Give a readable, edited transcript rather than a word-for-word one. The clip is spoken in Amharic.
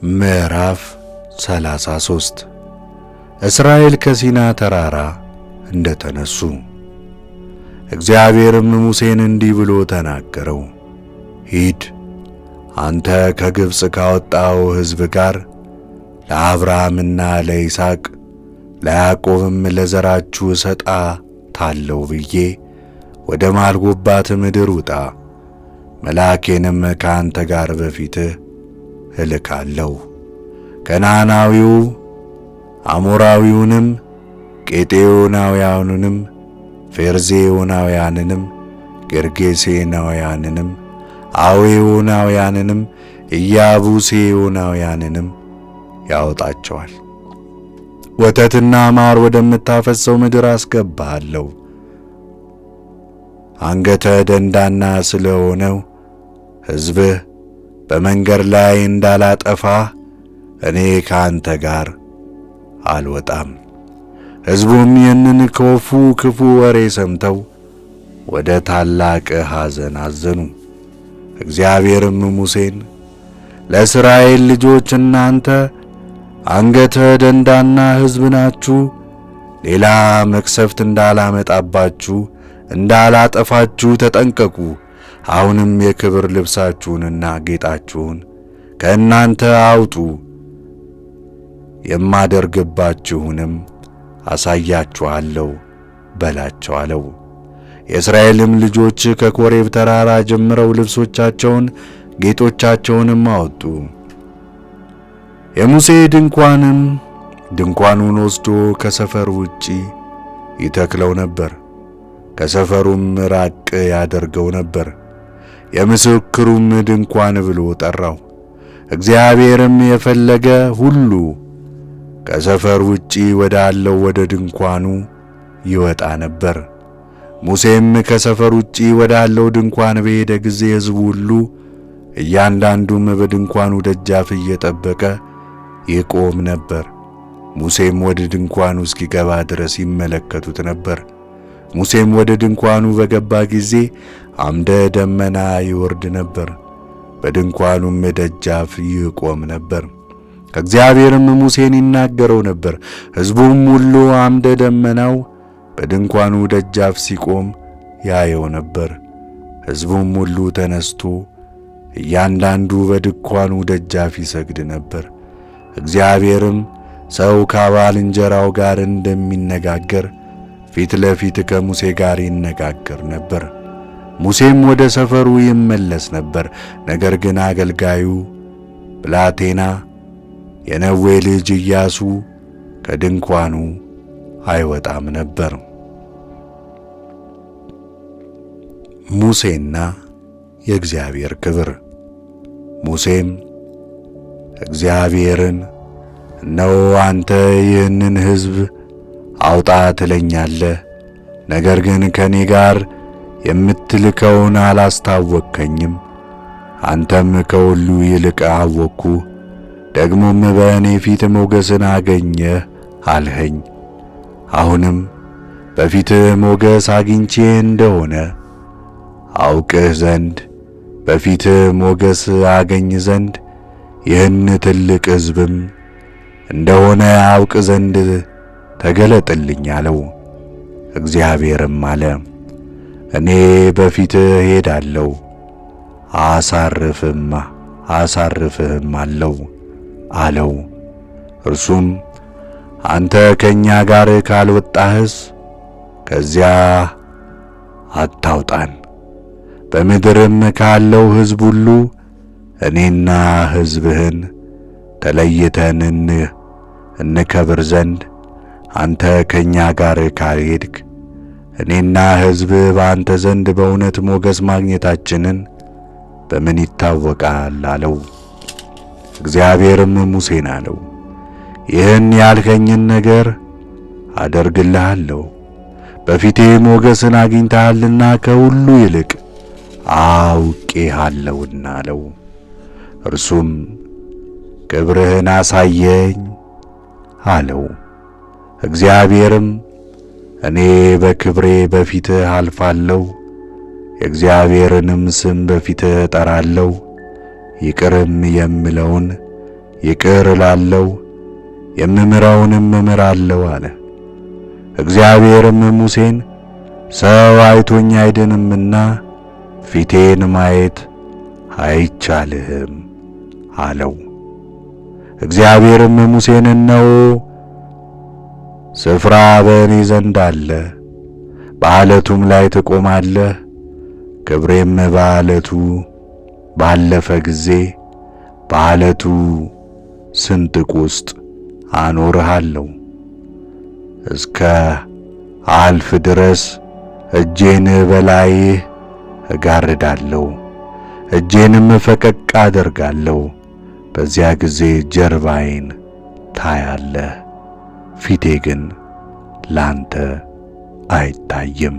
ምዕራፍ 33 እስራኤል ከሲና ተራራ እንደተነሱ። እግዚአብሔርም ሙሴን እንዲህ ብሎ ተናገረው። ሂድ፣ አንተ ከግብፅ ካወጣው ሕዝብ ጋር ለአብርሃምና ለይስሐቅ ለያዕቆብም ለዘራችሁ እሰጣታለሁ ብዬ ወደ ማልሁባት ምድር ውጣ። መልአኬንም ከአንተ ጋር በፊትህ እልካለሁ። ከነዓናዊው አሞራዊውንም ቄጤዮናውያንንም ፌርዜዮናውያንንም ጌርጌሴናውያንንም አዌዮናውያንንም ኢያቡሴዮናውያንንም ያወጣቸዋል። ወተትና ማር ወደምታፈሰው ምድር አስገባሃለሁ። አንገተ ደንዳና ስለሆነው ሕዝብህ በመንገድ ላይ እንዳላጠፋህ እኔ ከአንተ ጋር አልወጣም። ሕዝቡም ይህንን ክፉ ወሬ ሰምተው ወደ ታላቅ ሐዘን አዘኑ። እግዚአብሔርም ሙሴን ለእስራኤል ልጆች እናንተ አንገተ ደንዳና ሕዝብ ናችሁ፣ ሌላ መቅሰፍት እንዳላመጣባችሁ እንዳላጠፋችሁ ተጠንቀቁ። አሁንም የክብር ልብሳችሁንና ጌጣችሁን ከእናንተ አውጡ፣ የማደርግባችሁንም አሳያችኋለሁ በላቸው አለው። የእስራኤልም ልጆች ከኮሬብ ተራራ ጀምረው ልብሶቻቸውን ጌጦቻቸውንም አወጡ። የሙሴ ድንኳኑን ወስዶ ከሰፈር ውጪ ይተክለው ነበር፣ ከሰፈሩም ራቅ ያደርገው ነበር። የምስክሩም ድንኳን ብሎ ጠራው። እግዚአብሔርም የፈለገ ሁሉ ከሰፈር ውጪ ወዳለው ወደ ድንኳኑ ይወጣ ነበር። ሙሴም ከሰፈር ውጪ ወዳለው ድንኳን በሄደ ጊዜ ሕዝቡ ሁሉ እያንዳንዱም በድንኳኑ ደጃፍ እየጠበቀ ይቆም ነበር። ሙሴም ወደ ድንኳኑ እስኪገባ ድረስ ይመለከቱት ነበር። ሙሴም ወደ ድንኳኑ በገባ ጊዜ አምደ ደመና ይወርድ ነበር፣ በድንኳኑም ደጃፍ ይቆም ነበር። ከእግዚአብሔርም ሙሴን ይናገረው ነበር። ሕዝቡም ሁሉ አምደ ደመናው በድንኳኑ ደጃፍ ሲቆም ያየው ነበር። ሕዝቡም ሁሉ ተነስቶ እያንዳንዱ በድንኳኑ ደጃፍ ይሰግድ ነበር። እግዚአብሔርም ሰው ከባልንጀራው ጋር እንደሚነጋገር ፊት ለፊት ከሙሴ ጋር ይነጋገር ነበር። ሙሴም ወደ ሰፈሩ ይመለስ ነበር። ነገር ግን አገልጋዩ ብላቴና የነዌ ልጅ ኢያሱ ከድንኳኑ አይወጣም ነበር። ሙሴና የእግዚአብሔር ክብር። ሙሴም እግዚአብሔርን እነሆ አንተ ይህንን ሕዝብ አውጣ ትለኛለህ፣ ነገር ግን ከኔ ጋር የምትልከውን አላስታወቅከኝም። አንተም ከሁሉ ይልቅ አወቅኩ፣ ደግሞም በእኔ ፊት ሞገስን አገኘህ አልኸኝ። አሁንም በፊትህ ሞገስ አግኝቼ እንደሆነ አውቅህ ዘንድ በፊትህ ሞገስ አገኝ ዘንድ ይህን ትልቅ ሕዝብም እንደሆነ አውቅ ዘንድ ተገለጥልኝ አለው። እግዚአብሔርም አለ፣ እኔ በፊትህ ሄዳለሁ አሳርፍህም አለው። እርሱም አንተ ከእኛ ጋር ካልወጣህስ ከዚያ አታውጣን፣ በምድርም ካለው ሕዝብ ሁሉ እኔና ሕዝብህን ተለይተን እንከብር ዘንድ አንተ ከእኛ ጋር ካልሄድክ እኔና ሕዝብህ በአንተ ዘንድ በእውነት ሞገስ ማግኘታችንን በምን ይታወቃል አለው። እግዚአብሔርም ሙሴን አለው፣ ይህን ያልከኝን ነገር አደርግልሃለሁ፣ በፊቴ ሞገስን አግኝተሃልና ከሁሉ ይልቅ አውቄሃለሁና አለው። እርሱም ክብርህን አሳየኝ አለው። እግዚአብሔርም እኔ በክብሬ በፊትህ አልፋለሁ፣ የእግዚአብሔርንም ስም በፊትህ እጠራለሁ፣ ይቅርም የምለውን ይቅር እላለሁ፣ የምምረውንም እምራለሁ አለ። እግዚአብሔርም ሙሴን ሰው አይቶኝ አይድንምና ፊቴን ማየት አይቻልህም አለው። እግዚአብሔርም ሙሴን እነሆ ስፍራ በእኔ ዘንድ አለ፣ በዓለቱም ላይ ትቆማለህ። ክብሬም በዓለቱ ባለፈ ጊዜ በዓለቱ ስንጥቅ ውስጥ አኖርሃለሁ። እስከ አልፍ ድረስ እጄን በላይህ እጋርዳለሁ፣ እጄንም ፈቀቅ አደርጋለሁ። በዚያ ጊዜ ጀርባዬን ታያለህ፣ ፊቴ ግን ላንተ አይታይም።